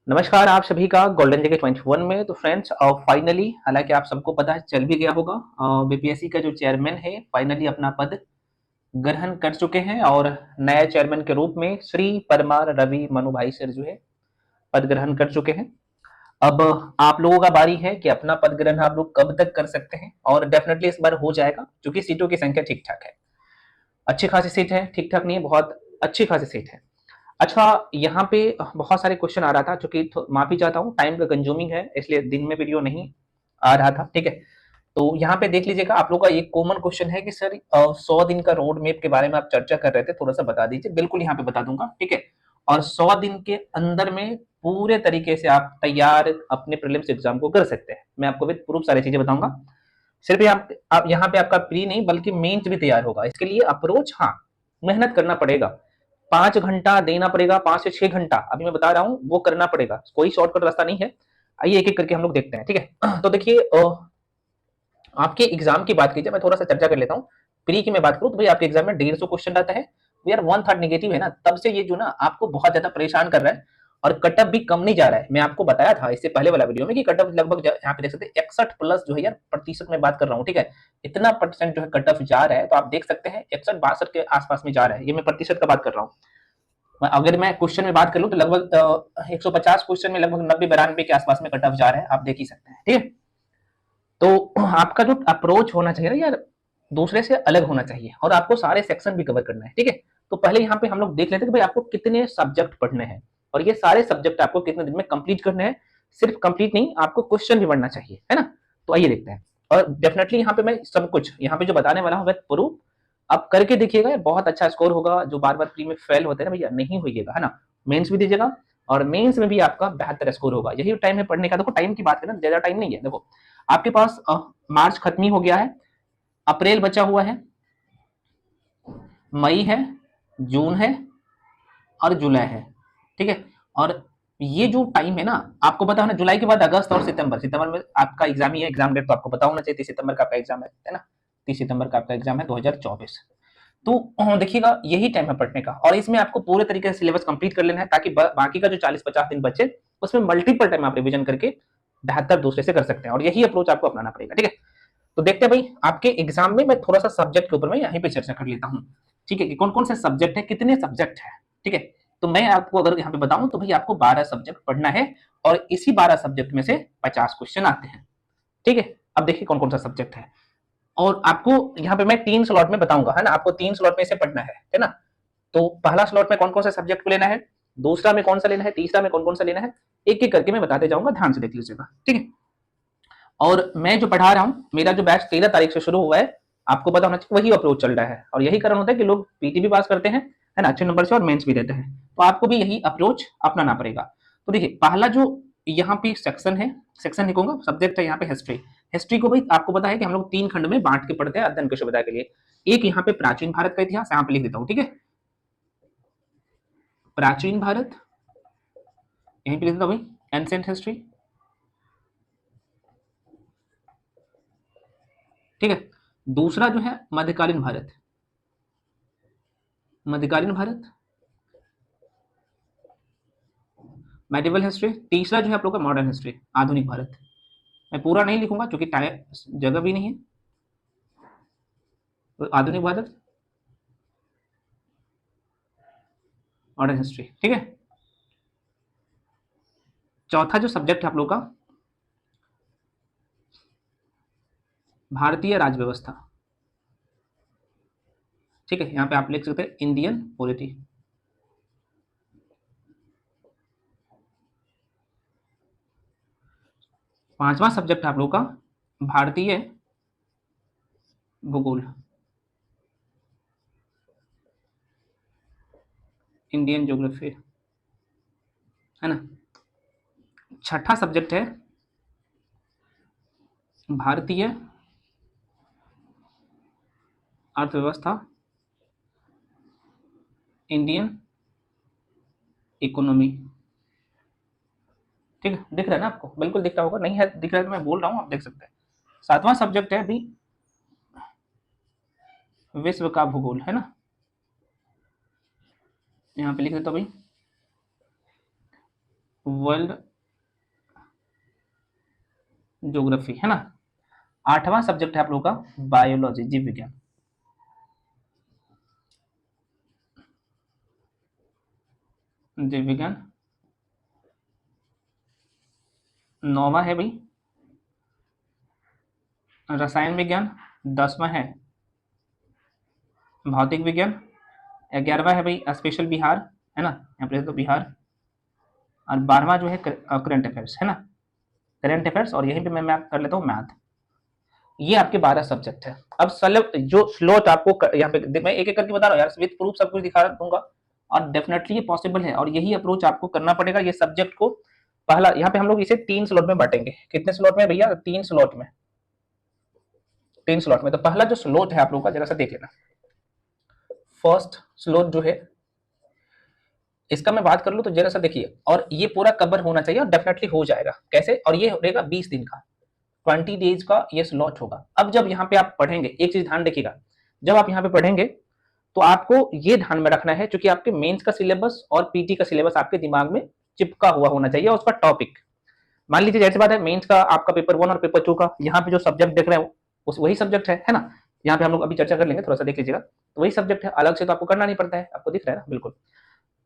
नमस्कार आप सभी का गोल्डन जगह 21 में। तो फ्रेंड्स फाइनली हालांकि आप सबको पता चल भी गया होगा, बीपीएससी का जो चेयरमैन है फाइनली अपना पद ग्रहण कर चुके हैं और नए चेयरमैन के रूप में श्री परमार रवि मनु भाई सर जो है पद ग्रहण कर चुके हैं। अब आप लोगों का बारी है कि अपना पद ग्रहण आप लोग कब तक कर सकते हैं, और डेफिनेटली इस बार हो जाएगा क्योंकि सीटों की संख्या ठीक ठाक है, अच्छी खासी सीट है, ठीक ठाक नहीं है, बहुत अच्छी खासी सीट है। अच्छा, यहाँ पे बहुत सारे क्वेश्चन आ रहा था, चूंकि माफी चाहता हूँ टाइम का कंज्यूमिंग है इसलिए दिन में वीडियो नहीं आ रहा था, ठीक है। तो यहाँ पे देख लीजिएगा, आप लोग का एक कॉमन क्वेश्चन है कि सर 100 दिन का रोड मैप के बारे में आप चर्चा कर रहे थे, थोड़ा सा बता दीजिए। बिल्कुल यहाँ पे बता दूंगा, ठीक है। और 100 दिन के अंदर में पूरे तरीके से आप तैयार अपने प्रीलिम्स एग्जाम को कर सकते हैं। मैं आपको विद प्रूफ सारी चीजें बताऊंगा। सिर्फ आप यहाँ पे आपका प्री नहीं बल्कि मेंस भी तैयार होगा। इसके लिए अप्रोच, हाँ, मेहनत करना पड़ेगा, 5 घंटा देना पड़ेगा, 5 से 6 घंटा अभी मैं बता रहा हूँ वो करना पड़ेगा, कोई शॉर्टकट रास्ता नहीं है। आइए एक एक करके हम लोग देखते हैं, ठीक है। तो देखिए, आपके एग्जाम की बात कीजिए, मैं थोड़ा सा चर्चा कर लेता हूँ। प्री की मैं बात करूँ तो भाई आपके एग्जाम में 150 क्वेश्चन रहता है, यार 1/3 नेगेटिव है ना, तब से ये जो ना आपको बहुत ज्यादा परेशान कर रहा है। और कटअप भी कम नहीं जा रहा है। मैं आपको बताया था इससे पहले वाला वीडियो में कि कटअप लगभग यहाँ पे देख सकते हैं 61+ जो है यार, प्रतिशत में बात कर रहा हूँ, ठीक है। इतना परसेंट जो है कटअप जा रहा है, तो आप देख सकते हैं 61-62 के आसपास में जा रहा है। ये मैं प्रतिशत का बात कर रहा हूँ। अगर मैं क्वेश्चन में बात कर लूँ तो लगभग 150 क्वेश्चन में लगभग 90-92 के आसपास में कटअप जा रहा है, आप देख ही सकते हैं, ठीक है। तो आपका जो अप्रोच होना चाहिए ना यार, दूसरे से अलग होना चाहिए, और आपको सारे सेक्शन भी कवर करना है, ठीक है। तो पहले यहाँ पे हम लोग देख लेते हैं कि भाई आपको कितने सब्जेक्ट पढ़ने हैं, और ये सारे सब्जेक्ट आपको कितने दिन में कंप्लीट करने हैं। सिर्फ कंप्लीट नहीं, आपको क्वेश्चन भी बनना चाहिए, है ना। तो आइए देखते हैं। और डेफिनेटली यहाँ पे मैं सब कुछ यहाँ पे जो बताने वाला हूँ विद प्रूफ, आप करके देखिएगा, बहुत अच्छा स्कोर होगा। जो बार बार प्री में फेल होते हैं ना भैया, नहीं होइएगा, है ना। मेंस भी दीजिएगा, और मेंस में भी आपका बेहतर स्कोर होगा। यही टाइम है पढ़ने का। देखो टाइम की बात करें, ज्यादा टाइम नहीं है। देखो आपके पास मार्च खत्म ही हो गया है, अप्रैल बचा हुआ है, मई है, जून है, और जुलाई है, ठीक है। और ये जो टाइम है ना, आपको पता है ना, जुलाई के बाद अगस्त और सितंबर, सितंबर में आपका एग्जाम ही है। एग्जाम डेट तो आपको पता होना चाहिए, 30 सितंबर का आपका एग्जाम है ना। 30 सितंबर का आपका एग्जाम है 2024। तो देखिएगा यही टाइम है पढ़ने का, और इसमें आपको पूरे तरीके से सिलेबस कंप्लीट कर लेना है, ताकि बाकी का जो 40-50 दिन बचे उसमें मल्टीपल टाइम आप रिविजन करके बेहतर दूसरे से कर सकते हैं, और यही अप्रोच आपको अपनाना पड़ेगा, ठीक है। तो देखते हैं भाई आपके एग्जाम में, मैं थोड़ा सा सब्जेक्ट के ऊपर में यहीं पे चर्चा कर लेता हूँ, ठीक है, कि कौन कौन से सब्जेक्ट है, कितने सब्जेक्ट है, ठीक है। तो मैं आपको अगर यहाँ पे बताऊं तो भाई आपको 12 सब्जेक्ट पढ़ना है, और इसी 12 सब्जेक्ट में से 50 क्वेश्चन आते हैं, ठीक है। अब देखिए कौन कौन सा सब्जेक्ट है, और आपको यहाँ पे मैं 3 स्लॉट में बताऊंगा, है ना। आपको 3 स्लॉट में से पढ़ना है ना। तो पहला स्लॉट में कौन कौन से सब्जेक्ट को लेना है, दूसरा में कौन सा लेना है, तीसरा में कौन कौन सा लेना है, एक एक करके मैं बताते जाऊंगा, ध्यान से देख लीजिएगा, ठीक है। और मैं जो पढ़ा रहा हूँ, मेरा जो बैच 13 तारीख से शुरू हुआ है, आपको पता होना चाहिए वही अप्रोच चल रहा है, और यही कारण होता है कि लोग पीटी भी पास करते हैं, है ना, अच्छे नंबर से, और मेंस भी देते हैं। तो आपको भी यही अप्रोच अपनाना पड़ेगा। तो देखिए पहला जो यहाँ पे सेक्शन है, सेक्शन नहीं कहूंगा, सब्जेक्ट है यहाँ पे हिस्ट्री। हिस्ट्री को भाई आपको पता है कि हम लोग 3 खंड में बांट के पढ़ते हैं अध्ययन की सुविधा के लिए। एक यहाँ पे प्राचीन भारत का इतिहास, यहाँ पे लिख देता हूँ, ठीक है। प्राचीन भारत यहीं पे लिख देता हूँ भाई, एंशिएंट हिस्ट्री, ठीक है। दूसरा जो है मध्यकालीन भारत, मध्यकालीन भारत, मेडिवल हिस्ट्री। तीसरा जो है आप लोग का मॉडर्न हिस्ट्री, आधुनिक भारत। मैं पूरा नहीं लिखूंगा क्योंकि टाइम जगह भी नहीं है। तो आधुनिक भारत, मॉडर्न हिस्ट्री, ठीक है। चौथा जो सब्जेक्ट है आप लोग का, भारतीय राज्य व्यवस्था, ठीक है। यहाँ पे आप लिख सकते हैं इंडियन पॉलिटी। पांचवा सब्जेक्ट है आप लोग का भारतीय भूगोल, इंडियन ज्योग्राफी, है ना। छठा सब्जेक्ट है भारतीय अर्थव्यवस्था, इंडियन इकोनॉमी, ठीक है। दिख रहा है ना आपको, बिल्कुल दिख रहा होगा, नहीं है दिख रहा है तो मैं बोल रहा हूँ, आप देख सकते हैं। सातवां सब्जेक्ट है अभी विश्व का भूगोल, है ना। यहाँ पे लिख देता हूँ भाई, वर्ल्ड ज्योग्राफी, है ना। 8वां सब्जेक्ट है आप लोगों का बायोलॉजी, जीव विज्ञान। जीव विज्ञान 9वां है भाई। रसायन विज्ञान 10वां है। भौतिक विज्ञान 11वां है भाई स्पेशल बिहार, है ना, यहाँ पे तो बिहार। और 12वां जो है करंट अफेयर्स, है ना, करंट अफेयर्स। और यहीं पे मैं मैथ कर लेता हूँ, मैथ। ये आपके 12 सब्जेक्ट है। अब जो स्लॉट आपको यहाँ पे मैं एक एक करके बता रहा हूँ यार, विद प्रूफ सब कुछ दिखा दूंगा। और डेफिनेटली ये पॉसिबल है और यही अप्रोच आपको करना पड़ेगा। ये सब्जेक्ट को पहला यहाँ पे हम लोग इसे 3 स्लॉट में बांटेंगे। कितने स्लॉट में भैया? 3 स्लॉट में। 3 स्लॉट में। तो पहला जो स्लॉट है आप लोगों का, जरा सा देख लेना। फर्स्ट स्लॉट जो है इसका मैं बात कर लूं तो जरा सा देखिए, और ये पूरा कवर होना चाहिए और डेफिनेटली हो जाएगा। कैसे? और ये रहेगा 20 दिन का, 20 डेज का ये स्लॉट होगा। अब जब यहाँ पे आप पढ़ेंगे, एक चीज ध्यान रखिएगा, जब आप यहाँ पे पढ़ेंगे तो आपको ये ध्यान में रखना है, क्योंकि आपके मेंस का सिलेबस और पीटी का सिलेबस आपके दिमाग में चिपका हुआ होना चाहिए, और उसका टॉपिक। मान लीजिए जैसे बात है मेंस का आपका पेपर 1 और पेपर 2 का, यहाँ पे जो सब्जेक्ट देख रहे हैं उस वही सब्जेक्ट है ना। यहाँ पे हम लोग अभी चर्चा कर लेंगे, थोड़ा सा देख लीजिएगा। तो वही सब्जेक्ट है, अलग से तो आपको करना नहीं पड़ता है, आपको दिख रहा है ना, बिल्कुल।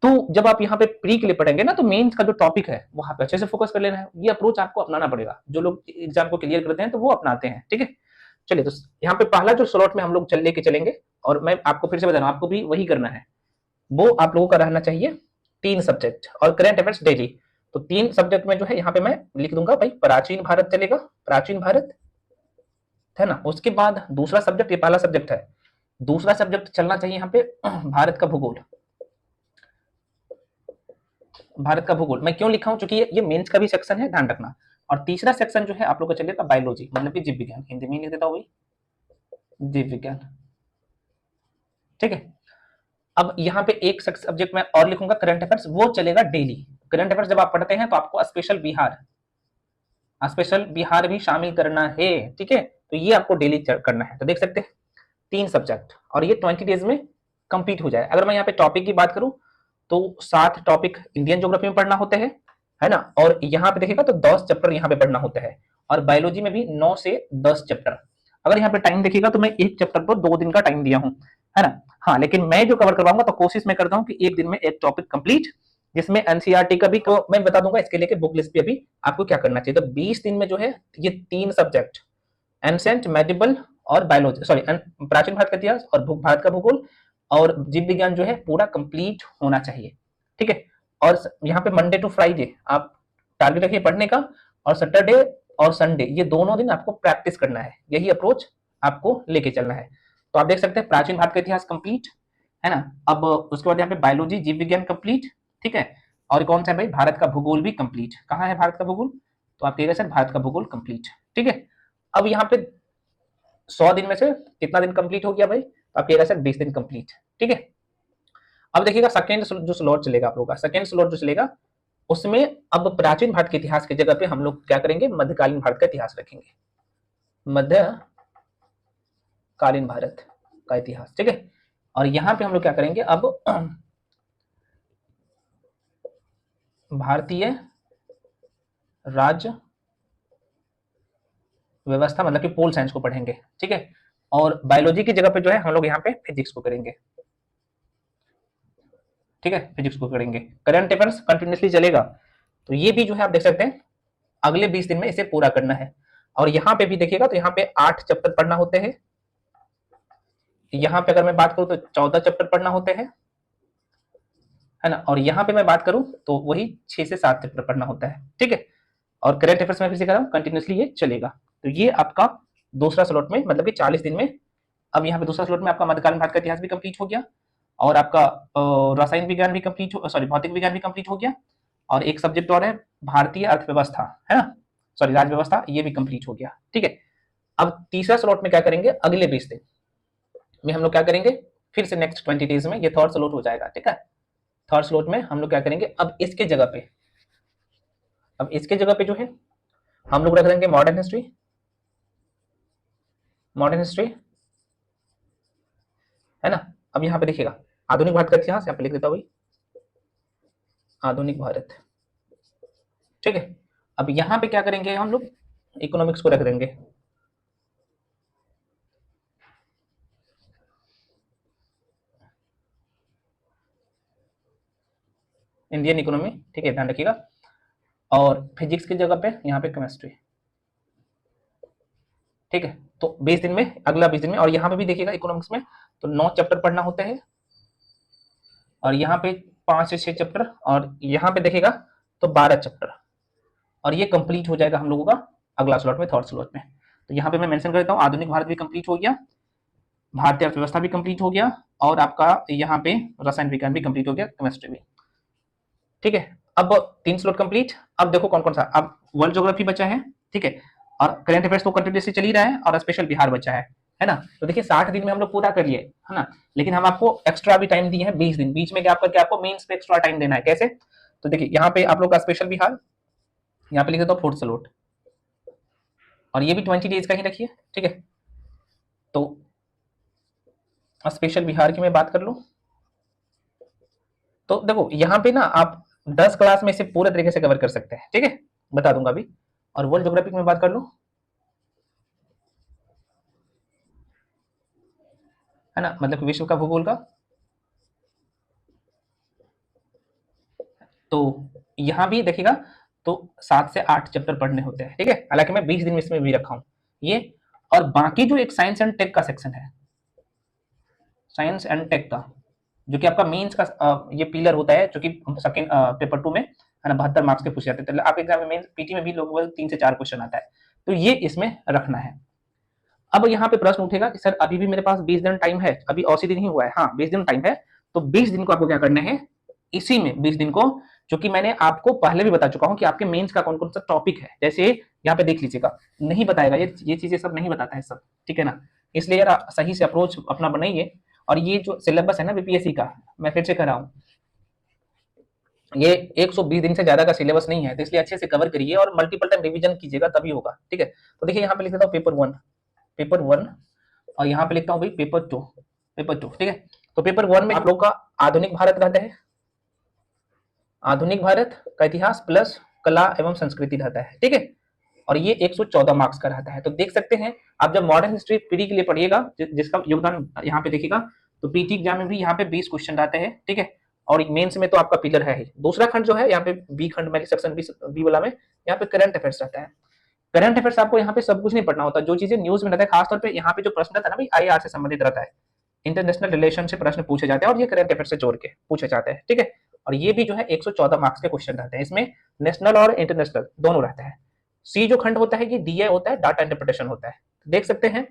तो जब आप यहाँ पे प्री के लिए पढ़ेंगे ना, तो मेंस का जो टॉपिक है वहां पे अच्छे से फोकस कर लेना है। ये अप्रोच आपको अपनाना पड़ेगा। जो लोग एग्जाम को क्लियर करते हैं तो वो अपनाते हैं, ठीक है। चलिए, तो यहाँ पे पहला जो स्लॉट में हम लोग लेके चलेंगे, और मैं आपको फिर से बता रहा हूँ, आपको भी वही करना है। वो आप लोगों का रहना चाहिए 3 सब्जेक्ट और करंट अफेयर्स डेली। तो 3 सब्जेक्ट में जो है यहाँ पे मैं लिख दूंगा भाई, प्राचीन भारत चलेगा, प्राचीन भारत, है ना। उसके बाद दूसरा सब्जेक्ट, ये पहला सब्जेक्ट है, दूसरा सब्जेक्ट चलना चाहिए यहाँ पे भारत का भूगोल। भारत का भूगोल मैं क्यों लिखा हूं? क्योंकि ये मेंस का भी सेक्शन है, ध्यान रखना। और तीसरा सेक्शन जो है आप लोग का चलेगा बायोलॉजी, मतलब कि जीव विज्ञान। हिंदी में लिख देता हूं भाई, जीव विज्ञान, ठीक है। अब यहाँ पे एक सब्जेक्ट मैं और लिखूंगा, करंट अफेयर्स, वो चलेगा डेली। करंट अफेयर्स जब आप पढ़ते हैं तो आपको स्पेशल बिहार भी शामिल करना है, ठीक है। तो ये आपको डेली करना है। तो देख सकते हैं 3 सब्जेक्ट, और ये 20 डेज में कंप्लीट हो जाए। अगर मैं यहाँ पे टॉपिक की बात करूं तो 7 टॉपिक इंडियन ज्योग्राफी में पढ़ना होते हैं, है ना। और यहाँ पे देखिएगा तो 10 चैप्टर यहाँ पे पढ़ना होता है, और बायोलॉजी में भी 9 से 10 चैप्टर। अगर यहाँ पे टाइम देखिएगा तो मैं एक चैप्टर पर 2 दिन का टाइम दिया हूँ, है ना। हाँ, लेकिन मैं जो कवर करवाऊंगा तो कोशिश मैं करता हूँ कि एक दिन में एक टॉपिक कंप्लीट, जिसमें एनसीईआरटी का भी तो मैं बता दूंगा, इसके लेके बुक लिस्ट भी अभी आपको क्या करना चाहिए। तो 20 दिन में जो है ये 3 सब्जेक्ट, एंसेंट, मेडिबल और बायोलॉजी, सॉरी, प्राचीन भारत का इतिहास और भारत का भूगोल और जीव विज्ञान जो है पूरा कंप्लीट होना चाहिए, ठीक है। और यहाँ पे मंडे टू फ्राइडे आप टारगेट रखिए पढ़ने का, और सैटरडे और संडे ये दोनों दिन आपको प्रैक्टिस करना है। यही अप्रोच आपको लेके चलना है। तो आप देख सकते हैं प्राचीन भारत का इतिहास कंप्लीट, है ना। अब उसके बाद यहाँ पे बायोलॉजी, जीव विज्ञान कंप्लीट, ठीक है। और कौन सा है भाई? भारत का भूगोल भी कंप्लीट। कहाँ है भारत का भूगोल? तो आप कहिएगा सर भारत का भूगोल कंप्लीट, ठीक है। अब यहाँ पे 100 दिन में से कितना दिन कंप्लीट हो गया भाई? तो आप कहिएगा सर 20 दिन कंप्लीट, ठीक है। अब देखिएगा सेकेंड जो स्लॉट चलेगा आप लोगों का, सेकेंड स्लॉट जो चलेगा उसमें अब प्राचीन भारत के इतिहास की जगह पे हम लोग क्या करेंगे? मध्यकालीन भारत का इतिहास रखेंगे, मध्यकालीन भारत का इतिहास, ठीक है। और यहां पे हम लोग क्या करेंगे? अब भारतीय राज्य व्यवस्था, मतलब कि पोल साइंस को पढ़ेंगे, ठीक है। और बायोलॉजी की जगह पे जो है हम लोग यहाँ पे फिजिक्स को करेंगे, ठीक है, फिजिक्स को करेंगे। करंट अफेयर्स कंटिन्यूसली चलेगा। तो ये भी जो है आप देख सकते हैं अगले 20 दिन में इसे पूरा करना है। और यहाँ पे भी देखिएगा तो यहाँ पे 8 चैप्टर पढ़ना होते हैं। यहाँ पे अगर मैं बात करूं तो 14 चैप्टर पढ़ना होते हैं, है ना। और यहाँ पे मैं बात करूं तो वही 6 से 7 चैप्टर पढ़ना होता है, ठीक है। और करंट अफेयर्स में फिर से कह रहा हूँ कंटिन्यूसली ये चलेगा। तो ये आपका दूसरा स्लॉट में, मतलब कि 40 दिन में। अब यहाँ पे दूसरा स्लॉट में आपका मध्यकालीन भारत का इतिहास भी कंप्लीट हो गया, और आपका रसायन विज्ञान भी कंप्लीट हो, सॉरी, भौतिक विज्ञान भी कंप्लीट हो गया। और एक सब्जेक्ट और है भारतीय अर्थव्यवस्था, है ना, सॉरी, राज्य व्यवस्था, ये भी कंप्लीट हो गया, ठीक है। अब तीसरा स्लॉट में क्या करेंगे? अगले 20 दिन में हम लोग क्या करेंगे? फिर से नेक्स्ट 20 डेज में ये थर्ड स्लॉट हो जाएगा, ठीक है। थर्ड स्लॉट में हम लोग क्या करेंगे? अब इसके जगह पे जो है हम लोग रख देंगे मॉडर्न हिस्ट्री, है ना। अब यहाँ पे देखिएगा आधुनिक भारत का इतिहास, यहाँ पे लिख देता हूँ भाई, आधुनिक भारत, ठीक है। अब यहाँ पे क्या करेंगे हम लोग, इकोनॉमिक्स को रख देंगे। इंडियन इकोनॉमी, ठीक है, ध्यान रखिएगा। और फिजिक्स की जगह पे यहाँ पे केमिस्ट्री, ठीक है। तो 20 दिन में, अगला 20 दिन में, और यहाँ पे भी देखिएगा इकोनॉमिक्स में तो 9 चैप्टर पढ़ना होते हैं, और यहाँ पे 5 से 6 चैप्टर, और यहाँ पे देखिएगा तो 12 चैप्टर, और ये कंप्लीट हो जाएगा हम लोगों का अगला स्लॉट में, थर्ड स्लॉट में। तो यहाँ पे मैं मेंशन करता हूँ, आधुनिक भारत भी कंप्लीट हो गया, भारतीय अर्थव्यवस्था भी कंप्लीट हो गया, और आपका यहाँ पे रसायन विज्ञान भी कंप्लीट हो गया, केमिस्ट्री भी, ठीक है। अब 3 स्लॉट कंप्लीट। अब देखो कौन कौन सा, अब वर्ल्ड ज्योग्राफी बचा है, ठीक है, और करंट अफेयर्स तो कंटिन्यूसली चल ही रहा है, और स्पेशल बिहार बचा है ना। तो देखिए 60 दिन में हम लोग पूरा कर लिए, है ना, लेकिन हम आपको एक्स्ट्रा भी टाइम दिए हैं 20 दिन, बीच में गैप करके आपको मेंस पे एक्स्ट्रा टाइम देना है। कैसे, तो देखिए यहाँ पे आप लोग का स्पेशल बिहार, यहाँ पे लिख देता हूँ 4th स्लॉट, और ये भी 20 डेज का ही रखिए, ठीक है। तो स्पेशल बिहार की मैं बात कर लूं तो देखो यहाँ पे ना आप 10 क्लास में इसे पूरे तरीके से कवर कर सकते हैं, ठीक है, बता दूंगा अभी। और वर्ल्ड ज्योग्राफी की मैं बात कर लूं, है ना, मतलब विश्व का भूगोल का, तो यहाँ भी देखिएगा तो 7 से 8 चैप्टर पढ़ने होते हैं, ठीक है। हालांकि मैं 20 दिन में इसमें भी रखा हूँ ये। और बाकी जो एक साइंस एंड टेक का सेक्शन है, साइंस एंड टेक का, जो कि आपका मेंस का ये पिलर होता है, जो कि सेकंड पेपर 2 में, है ना, 72 मार्क्स के पूछे जाते हैं। तो आपके एग्जाम में मेंस पीटी में भी लगभग 3 से 4 क्वेश्चन आता है, तो ये इसमें रखना है। अब यहाँ पे प्रश्न उठेगा कि सर अभी भी मेरे पास 20 दिन टाइम है, अभी 80 दिन ही हुआ है। हाँ, 20 दिन टाइम है, तो 20 दिन को आपको क्या करना है, इसी में 20 दिन को, जो कि मैंने आपको पहले भी बता चुका हूं कि आपके मेंस का कौन कौन सा टॉपिक है, जैसे यहाँ पे देख लीजिएगा, नहीं बताएगा ये चीजें सब नहीं बताता है सब, ठीक है ना। इसलिए यार सही से अप्रोच अपना बनाइए। और ये जो सिलेबस है ना बीपीएससी का, मैं फिर से कह रहा हूँ, ये 120 दिन से ज्यादा का सिलेबस नहीं है, तो इसलिए अच्छे से कवर करिए और मल्टीपल टाइम रिवीजन कीजिएगा, तभी होगा, ठीक है। तो देखिए यहाँ पे लिख देता हूँ पेपर 1, और यहाँ पे लिखता हूँ भाई पेपर 2, ठीक है। तो पेपर 1 में आप लोग का आधुनिक भारत रहता है, आधुनिक भारत का इतिहास प्लस कला एवं संस्कृति रहता है, ठीक है। और ये 114 मार्क्स का रहता है। तो देख सकते हैं आप जब मॉडर्न हिस्ट्री पीटी के लिए पढ़िएगा, जिसका योगदान यहाँ पे देखिएगा, तो पीटी एग्जाम में भी यहाँ पे 20 क्वेश्चन रहते हैं, ठीक है। और मेंस में तो आपका पिलर है ही। दूसरा खंड जो है यहाँ पे बी खंड में, सेक्शन बी वाला में, यहाँ पे करंट अफेयर्स रहता है। करंट अफेयर्स आपको यहाँ पे सब कुछ नहीं पढ़ना होता, जो चीजें न्यूज में रहता है, खासतौर पे यहाँ पे जो प्रश्न रहता है ना भाई, आईआर से संबंधित रहता है, इंटरनेशनल रिलेशन से प्रश्न पूछे जाते हैं, और ये करंट अफेयर से जोड़ के पूछे जाते हैं, ठीक है। और ये भी जो है 114 मार्क्स के क्वेश्चन रहते हैं, इसमें नेशनल और इंटरनेशनल दोनों रहते हैं। सी जो खंड होता है ये डीए होता है, डाटा इंटरप्रिटेशन होता है। देख सकते हैं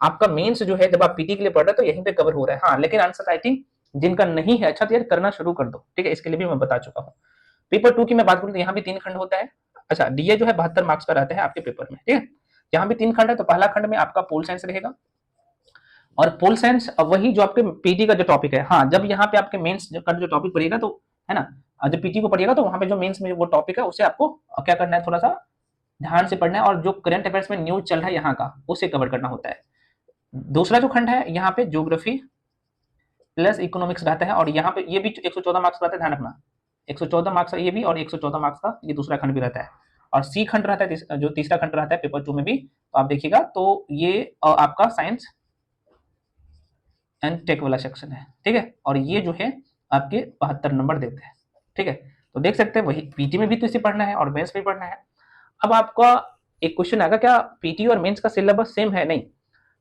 आपका मेंस जो है, जब आप पीटी के लिए पढ़ रहे हैं तो यहीं पे कवर हो रहा है। हाँ, लेकिन आंसर राइटिंग जिनका नहीं है अच्छा, तो यार करना शुरू कर दो, ठीक है, इसके लिए भी मैं बता चुका हूँ। पेपर 2 की मैं बात करूँ तो यहाँ भी 3 खंड होता है। अच्छा, डीए जो है 72 मार्क्स का रहता है आपके पेपर में, ठीक है। यहाँ भी 3 खंड है, तो पहला खंड में आपका पोल साइंस रहेगा, और पोल साइंस वही जो आपके पीटी का जो टॉपिक है। हाँ, जब यहाँ पे आपके मेंस का जो टॉपिक पढ़िएगा तो, है ना, जब पीटी को पढ़िएगा तो वहां पे जो मेंस में वो टॉपिक है उसे आपको क्या करना है, थोड़ा सा ध्यान से पढ़ना है, और जो करंट अफेयर्स में न्यूज चल रहा है यहाँ का, उसे कवर करना होता है। दूसरा जो खंड है यहाँ पे ज्योग्राफी प्लस इकोनॉमिक्स रहता है, और यहाँ पे ये भी 114 मार्क्स रहता है, ध्यान रखना, 114 मार्क्स का ये भी, और 114 मार्क्स का ये दूसरा खंड भी रहता है। और सी खंड रहता है, जो तीसरा खंड रहता है पेपर 2 में भी, तो आप देखिएगा तो ये आपका साइंस एंड टेक वाला सेक्शन है, ठीक है। और ये जो है आपके 72 नंबर देते हैं, ठीक है। तो देख सकते हैं वही पीटी में भी तो इसे पढ़ना है और मेंस में पढ़ना है। अब आपका एक क्वेश्चन आएगा, क्या पीटी और मेंस का सिलेबस सेम है? नहीं,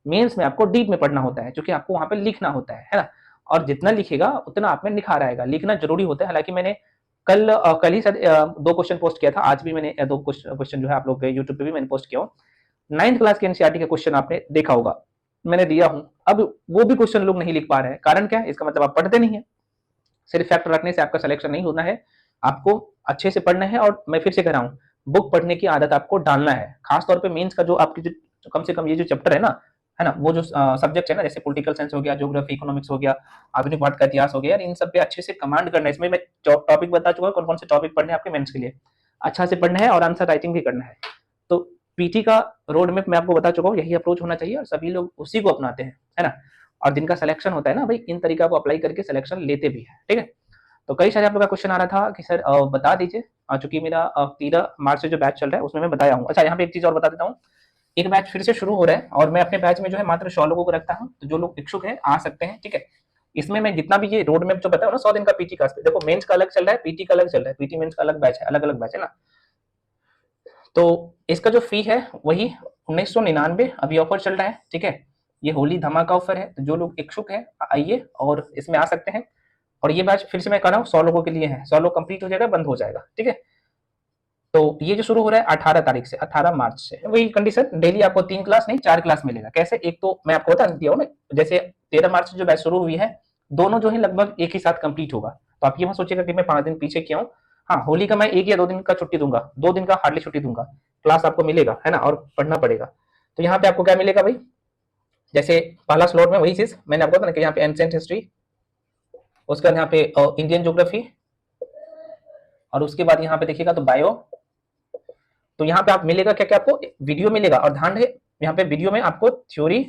मेंस में आपको डीप में पढ़ना होता है, क्योंकि आपको वहां पे लिखना होता है ना। और जितना लिखेगा उतना आप में निखार आएगा, लिखना जरूरी होता है। हालांकि मैंने कल ही 2 क्वेश्चन पोस्ट किया था, आज भी मैंने 2 क्वेश्चन जो है आप लोग यूट्यूब पे भी मैंने पोस्ट किया हूँ। 9th क्लास के एनसीईआरटी का क्वेश्चन आपने देखा होगा, मैंने दिया हूं। अब वो भी क्वेश्चन लोग नहीं लिख पा रहे हैं, कारण क्या है? इसका मतलब आप पढ़ते नहीं है। सिर्फ फैक्ट रखने से आपका सिलेक्शन नहीं होना है, आपको अच्छे से पढ़ना है। और मैं फिर से कह रहा हूँ, बुक पढ़ने की आदत आपको डालना है, खासतौर पे मेंस का जो आपकी जो कम से कम ये जो चैप्टर है ना, वो जो सब्जेक्ट है ना, जैसे पॉलिटिकल साइंस हो गया, ज्योग्राफी, इकोनॉमिक्स हो गया, आधुनिक भारत का इतिहास हो गया, यार इन सब पे अच्छे से कमांड करना है। इसमें मैं टॉपिक बता चुका हूँ कौन कौन से टॉपिक पढ़ने आपके मेंस के लिए, अच्छा से पढ़ना है और आंसर राइटिंग भी करना है। तो पीटी का रोड मैप मैं आपको बता चुका हूँ, यही अप्रोच होना चाहिए, और सभी लोग उसी को अपनाते हैं, है ना। और जिनका सिलेक्शन होता है ना भाई, इन तरीका को अप्लाई करके सिलेक्शन लेते भी है, ठीक है। तो कई सारे आप लोग का क्वेश्चन आ रहा था कि सर बता दीजिए, चूंकि मेरा 13 मार्च से जो बैच चल रहा है उसमें मैं बताया हूँ। अच्छा, यहाँ पे एक चीज और बता देता हूँ, एक बैच फिर से शुरू हो रहा है और मैं अपने बैच में जो है मात्र 100 लोगों को रखता हूँ, तो जो लोग इच्छुक है आ सकते हैं, ठीक है। इसमें मैं जितना भी ये रोड मैप जो बताया ना 100 दिन का पीटी का, देखो मेंस का अलग चल रहा है, पीटी का अलग चल रहा है, पीटी मेंस का अलग बैच है, अलग अलग बैच है ना। तो इसका जो फी है वही 1999 अभी ऑफर चल रहा है, ठीक है। ये होली धमाका ऑफर है, तो जो लोग इच्छुक है आइए और इसमें आ सकते हैं। और ये बैच फिर से मैं कर रहा हूँ 100 लोगों के लिए है, 100 लोग कंप्लीट हो जाएगा, बंद हो जाएगा, ठीक है। तो ये जो शुरू हो रहा है 18 तारीख से, 18 मार्च से, वही कंडीशन, डेली आपको 3 क्लास नहीं 4 क्लास मिलेगा। कैसे, एक तो मैं आपको बता दिया हूँ ना, जैसे 13 मार्च से जो बैच शुरू हुई है, दोनों जो है लगभग एक ही साथ कंप्लीट होगा। तो आप ये मत सोचिएगा कि मैं 5 दिन पीछे क्यों। हाँ, होली का मैं 1 या 2 दिन का छुट्टी दूंगा, 2 दिन का हार्डली छुट्टी दूंगा, क्लास आपको मिलेगा, है ना, और पढ़ना पड़ेगा। तो यहाँ पे आपको क्या मिलेगा भाई, जैसे पहला स्लॉट में वही चीज मैंने आपको बताया कि यहाँ पे एंशिएंट हिस्ट्री, उसके बाद यहाँ पे इंडियन ज्योग्राफी, और उसके बाद यहाँ पे देखिएगा तो बायो। तो यहाँ पे आप मिलेगा क्या क्या, आपको वीडियो मिलेगा, और ध्यान रहे यहाँ पे वीडियो में आपको थ्योरी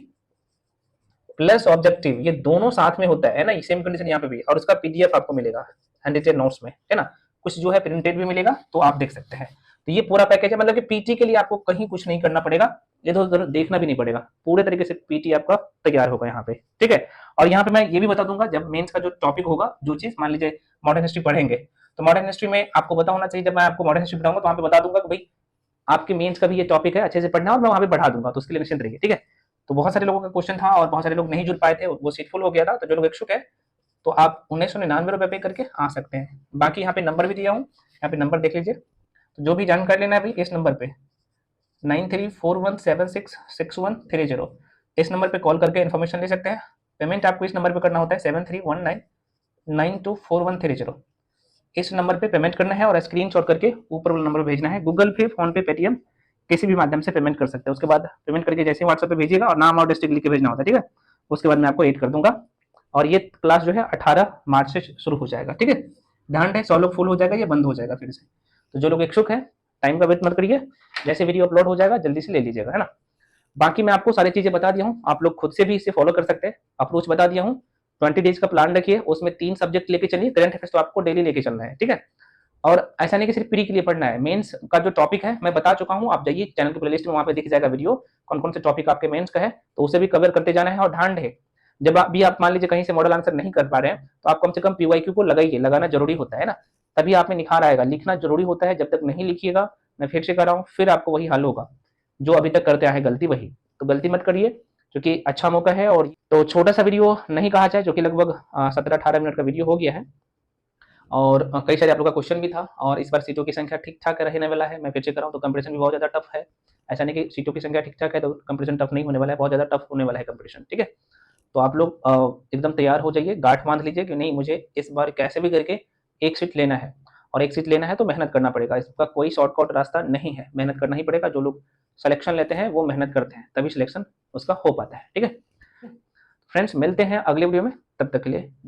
प्लस ऑब्जेक्टिव ये दोनों साथ में होता है ना, सेम कंडीशन यहाँ पे भी, और उसका पीडीएफ आपको मिलेगा हैंड रिटेन नोट्स में, है ना, कुछ जो है प्रिंटेड भी मिलेगा, तो आप देख सकते हैं। तो ये पूरा पैकेज है, मतलब कि पीटी के लिए आपको कहीं कुछ नहीं करना पड़ेगा, इधर उधर देखना भी नहीं पड़ेगा, पूरे तरीके से पीटी आपका तैयार होगा यहाँ पे, ठीक है। और यहाँ पे मैं ये भी बता दूंगा, जब मेंस का जो टॉपिक होगा, जो चीज मान लीजिए मॉडर्न हिस्ट्री पढ़ेंगे, तो मॉडर्न हिस्ट्री में आपको पता होना चाहिए, जब मैं आपको मॉडर्न हिस्ट्री पढ़ाऊंगा तो वहाँ पे बता दूंगा कि भाई आपके मेंस का भी ये टॉपिक है, अच्छे से पढ़ना, और मैं वहाँ पे बढ़ा दूंगा, तो उसके लिए निश्चिंत रहिए, ठीक है। तो बहुत सारे लोगों का क्वेश्चन था और बहुत सारे लोग नहीं जुड़ पाए थे, वो सीट फुल हो गया था, तो जो लोग इच्छुक है तो आप 1999 पे करके आ सकते हैं। बाकी यहाँ पे नंबर भी दिया हूँ, यहाँ पे नंबर देख लीजिए, तो जो भी जानकारी लेना है भाई इस नंबर पे 9341766130, इस नंबर पे कॉल करके इन्फॉर्मेशन ले सकते हैं। पेमेंट आपको इस नंबर पे करना होता है 7319924130, इस नंबर पे पेमेंट करना है और स्क्रीनशॉट करके ऊपर वाला नंबर भेजना है। गूगल पे, फोन पे, पेटीएम किसी भी माध्यम से पेमेंट कर सकते हैं। उसके बाद पेमेंट करके जैसे व्हाट्सएप पे भेजिएगा और नाम और डिस्ट्रिक्ट लिख के भेजना होता है, ठीक है। उसके बाद मैं आपको एड कर दूंगा, और ये क्लास जो है 18 मार्च से शुरू हो जाएगा, ठीक है। ध्यान रहे 100 लोग फुल हो जाएगा, ये बंद हो जाएगा फिर से। तो जो लोग इच्छुक है टाइम का वेट मत करिए, जैसे वीडियो अपलोड हो जाएगा जल्दी से ले लीजिएगा, है ना। बाकी मैं आपको सारी चीजें बता दिया हूँ, आप लोग खुद से भी इसे फॉलो कर सकते हैं, अप्रोच बता दिया हूँ। 20 डेज का प्लान रखिए, उसमें 3 सब्जेक्ट लेके चलिए, करंट अफेयर्स तो आपको डेली लेके चलना है, ठीक है। और ऐसा नहीं कि सिर्फ प्री के लिए पढ़ना है, मेंस का जो टॉपिक है मैं बता चुका हूँ, आप जाइए चैनल की प्लेलिस्ट में, वहाँ पे दिख जाएगा वीडियो कौन कौन से टॉपिक आपके मेंस का है, तो उसे भी कवर करते जाना है। और ध्यान रहे जब आप मान लीजिए कहीं से मॉडल आंसर नहीं कर पा रहे हैं, तो आप कम से कम पीवाईक्यू को लगाइए, लगाना जरूरी होता है ना, तभी आप में निखार आएगा। लिखना जरूरी होता है, जब तक नहीं लिखिएगा, मैं फिर से कर रहा हूँ, फिर आपको वही हल होगा जो अभी तक करते आए गलती वही। तो गलती मत करिए, क्योंकि अच्छा मौका है। और तो छोटा सा वीडियो नहीं कहा जाए, जो कि लगभग 17-18 मिनट का वीडियो हो गया है, और कई सारे आप लोग का क्वेश्चन भी था, और इस बार सीटों की संख्या ठीक ठाक रहने वाला है, मैं फिर से कर रहा हूँ। तो कंपटीशन भी बहुत ज़्यादा टफ है, ऐसा नहीं कि सीटों की संख्या ठीक ठाक है तो कंपटीशन टफ नहीं होने वाला है, बहुत ज़्यादा टफ होने वाला है कंपटीशन, ठीक है। तो आप लोग एकदम तैयार हो जाइए, गांठ बांध लीजिए कि नहीं मुझे इस बार कैसे भी करके एक सीट लेना है, और एक सीट लेना है तो मेहनत करना पड़ेगा, इसका कोई शॉर्टकट रास्ता नहीं है, मेहनत करना ही पड़ेगा। जो लोग सिलेक्शन लेते हैं वो मेहनत करते हैं, तभी सिलेक्शन उसका हो पाता है, ठीक है। फ्रेंड्स मिलते हैं अगले वीडियो में, तब तक के लिए